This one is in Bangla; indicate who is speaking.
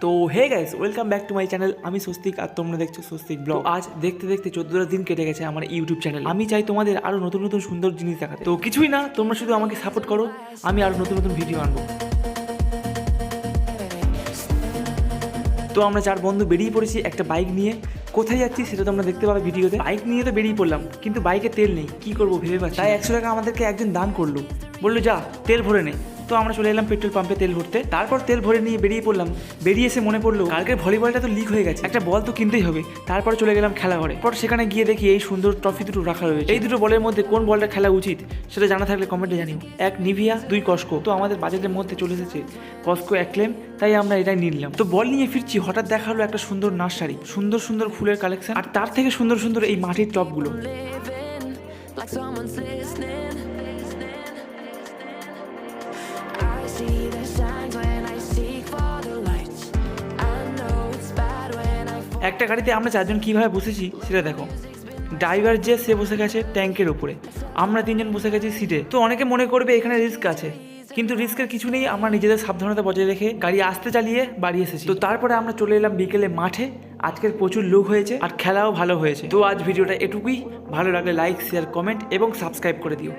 Speaker 1: তো hey guys, welcome back to my channel. আমি স্বস্তিক আর তোমরা দেখছো স্বস্তিক ব্লগ। আজ দেখতে দেখতে 14টা দিন কেটে গেছে আমার ইউটিউব চ্যানেল। আমি চাই তোমাদের আরো নতুন নতুন সুন্দর জিনিস দেখাতে। তো কিছুই না, তোমরা শুধু আমাকে সাপোর্ট করো, আমি আরো নতুন নতুন ভিডিও আনবো। তো আমরা 4 বন্ধু বেরিয়ে পড়েছি একটা বাইক নিয়ে। কোথায় যাচ্ছি সেটা তোমরা দেখতে পাবে ভিডিওতে। বাইক নিয়ে তো বেরিয়ে পড়লাম, কিন্তু বাইকে তেল নেই, কি করবো ভেবে পাচ্ছি। তাই 100 টাকা আমাদেরকে একজন দান করলো, বললো যা তেল ভরে নে। তো আমরা চলে এলাম পেট্রোল পাম্পে তেল ভরতে। তারপর তেল ভরে নিয়ে বেরিয়ে পড়লাম। বেরিয়ে এসে মনে পড়লো কালকের ভলিবলটা তো লিক হয়ে গেছে, একটা বল তো কিনতেই হবে। তারপরে চলে গেলাম খেলা ঘরে। পর সেখানে গিয়ে দেখি এই সুন্দর ট্রফি দুটো রাখা রয়েছে। এই দুটো বলের মধ্যে কোন বলটা খেলা উচিত সেটা জানা থাকলে কমেন্টে জানিও। এক নিভিয়া, 2 কস্কো। তো আমাদের বাজেটের মধ্যে চলে এসেছে কস্কো অ্যাক্লেম, তাই আমরা এটাই নিলাম। তো বল নিয়ে ফিরছি, হঠাৎ দেখা হলো একটা সুন্দর নার্সারি, সুন্দর সুন্দর ফুলের কালেকশন, আর তার থেকে সুন্দর সুন্দর এই মাটির টবগুলো। একটা গাড়িতে আমরা 4 জন কীভাবে বসেছি সেটা দেখো। ড্রাইভার যে সে বসে গেছে ট্যাঙ্কের উপরে, আমরা 3 জন বসে গেছি সিটে। তো অনেকে মনে করবে এখানে রিস্ক আছে, কিন্তু রিস্কের কিছু নেই। আমরা নিজেদের সাবধানতা বজায় রেখে গাড়ি আস্তে চালিয়ে বাড়ি এসেছি। তো তারপরে আমরা চলে এলাম বিকেলে মাঠে। আজকের প্রচুর লোক হয়েছে আর খেলাও ভালো হয়েছে। তো আজ ভিডিওটা এটুকুই। ভালো লাগলে লাইক, শেয়ার, কমেন্ট এবং সাবস্ক্রাইব করে দিও।